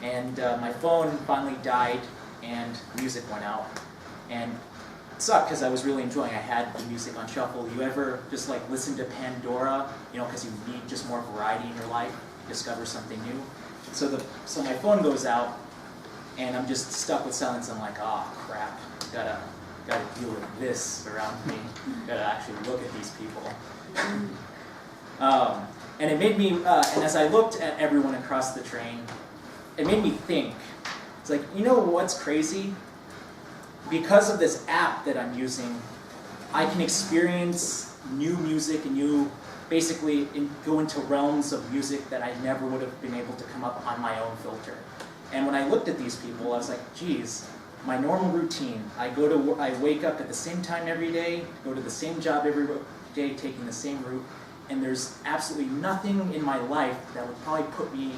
and my phone finally died, and music went out, and it sucked because I was really enjoying. I had the music on shuffle. You ever just like listen to Pandora, because you need just more variety in your life, discover something new. So my phone goes out, and I'm just stuck with silence. I'm like, oh crap, gotta deal with this around me. Gotta actually look at these people. And it made me, and as I looked at everyone across the train, it made me think. It's like, what's crazy? Because of this app that I'm using, I can experience new music and basically go into realms of music that I never would have been able to come up on my own filter. And when I looked at these people, I was like, geez, my normal routine, I wake up at the same time every day, go to the same job every day, taking the same route, and there's absolutely nothing in my life that would probably put me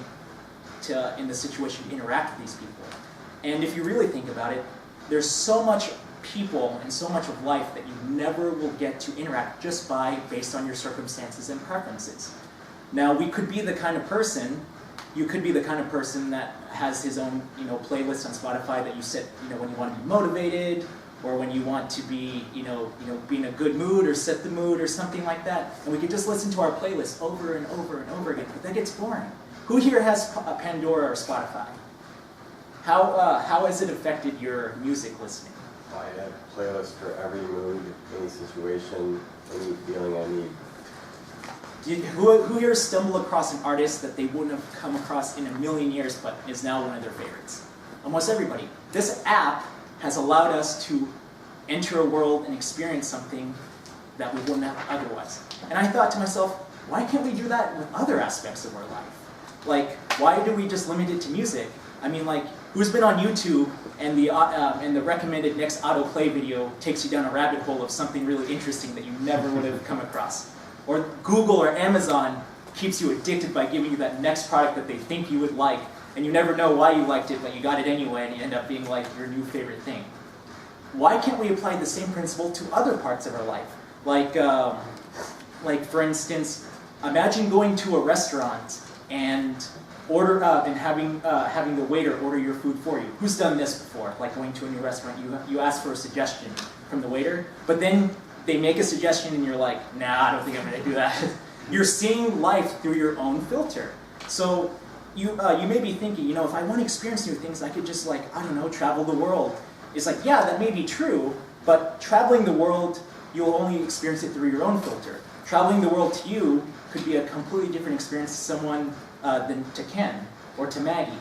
in the situation to interact with these people. And if you really think about it, there's so much people and so much of life that you never will get to interact just based on your circumstances and preferences. Now, you could be the kind of person that has his own, playlist on Spotify that you set, when you want to be motivated, or when you want to be, be in a good mood or set the mood or something like that. And we could just listen to our playlist over and over and over again, but that gets boring. Who here has a Pandora or Spotify? How has it affected your music listening? I have a playlist for every mood, any situation, any feeling I need. Who here stumbled across an artist that they wouldn't have come across in a million years, but is now one of their favorites? Almost everybody. This app has allowed us to enter a world and experience something that we wouldn't have otherwise. And I thought to myself, why can't we do that with other aspects of our life? Like, why do we just limit it to music? I mean, like, who's been on YouTube and the recommended next autoplay video takes you down a rabbit hole of something really interesting that you never would have come across? Or Google or Amazon keeps you addicted by giving you that next product that they think you would like, and you never know why you liked it, but you got it anyway, and you end up being like your new favorite thing. Why can't we apply the same principle to other parts of our life? Like for instance, imagine going to a restaurant and having the waiter order your food for you. Who's done this before? Like going to a new restaurant, you ask for a suggestion from the waiter, but then they make a suggestion and you're like, nah, I don't think I'm going to do that. You're seeing life through your own filter. So you may be thinking, if I want to experience new things, I could just travel the world. It's like, yeah, that may be true, but traveling the world, you'll only experience it through your own filter. Traveling the world to you could be a completely different experience to someone than to Ken or to Maggie.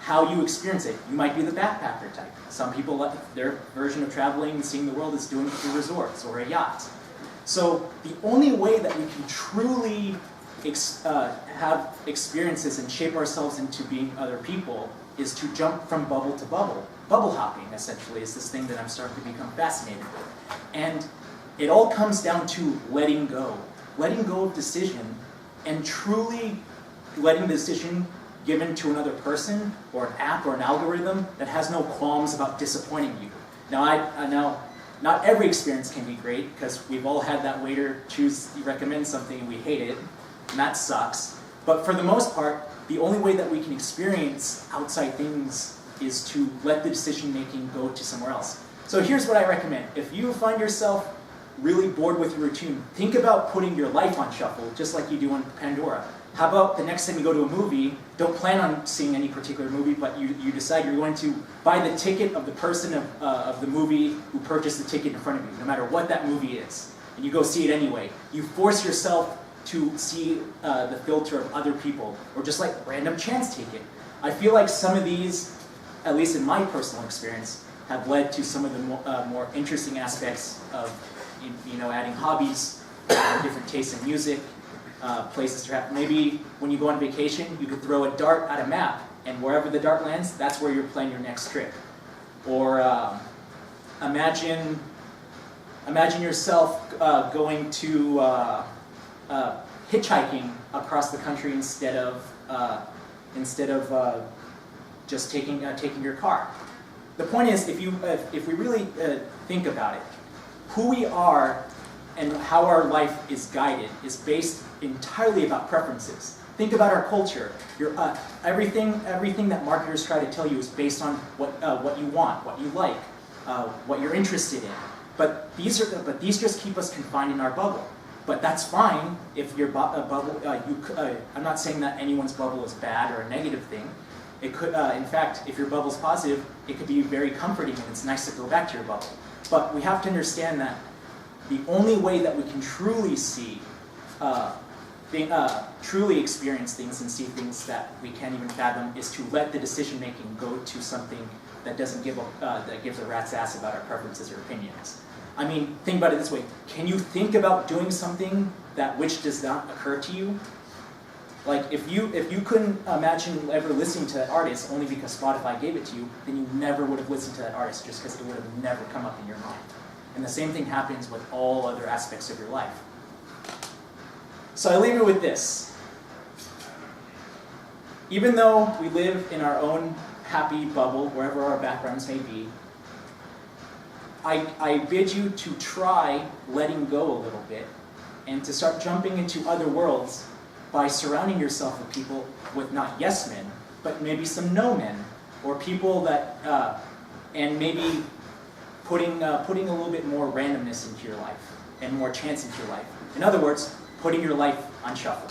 How you experience it. You might be the backpacker type. Some people, their version of traveling and seeing the world is doing it through resorts or a yacht. So the only way that we can truly have experiences and shape ourselves into being other people is to jump from bubble to bubble. Bubble hopping, essentially, is this thing that I'm starting to become fascinated with. And it all comes down to letting go. Letting go of decision and truly letting the decision given to another person or an app or an algorithm that has no qualms about disappointing you. Now, I know not every experience can be great, because we've all had that waiter recommend something and we hate it, and that sucks. But for the most part, the only way that we can experience outside things is to let the decision-making go to somewhere else. So here's what I recommend. If you find yourself really bored with your routine, think about putting your life on shuffle, just like you do on Pandora. How about the next time you go to a movie, don't plan on seeing any particular movie, but you decide you're going to buy the ticket of the person of the movie who purchased the ticket in front of you, no matter what that movie is. And you go see it anyway. You force yourself to see the filter of other people, or just like random chance take it. I feel like some of these, at least in my personal experience, have led to some of the more interesting aspects of adding hobbies, different tastes in music, places to have. Maybe when you go on vacation, you could throw a dart at a map, and wherever the dart lands, that's where you're planning your next trip. Or imagine yourself going to hitchhiking across the country instead of just taking your car. The point is, if we really think about it, who we are and how our life is guided is based entirely about preferences. think about our culture. Everything that marketers try to tell you is based on what you want, what you like, what you're interested in. But these just keep us confined in our bubble. But that's fine if your bubble. I'm not saying that anyone's bubble is bad or a negative thing. It could, in fact, if your bubble's positive, it could be very comforting and it's nice to go back to your bubble. But we have to understand that the only way that we can truly see, truly experience things and see things that we can't even fathom is to let the decision making go to something that doesn't that gives a rat's ass about our preferences or opinions. I mean, think about it this way. Can you think about doing something which does not occur to you? Like, if you couldn't imagine ever listening to that artist only because Spotify gave it to you, then you never would have listened to that artist just because it would have never come up in your mind. And the same thing happens with all other aspects of your life. So I leave it with this. Even though we live in our own happy bubble, wherever our backgrounds may be, I bid you to try letting go a little bit and to start jumping into other worlds by surrounding yourself with people with not yes men, but maybe some no men, or people that, and maybe putting a little bit more randomness into your life and more chance into your life. In other words, putting your life on shuffle.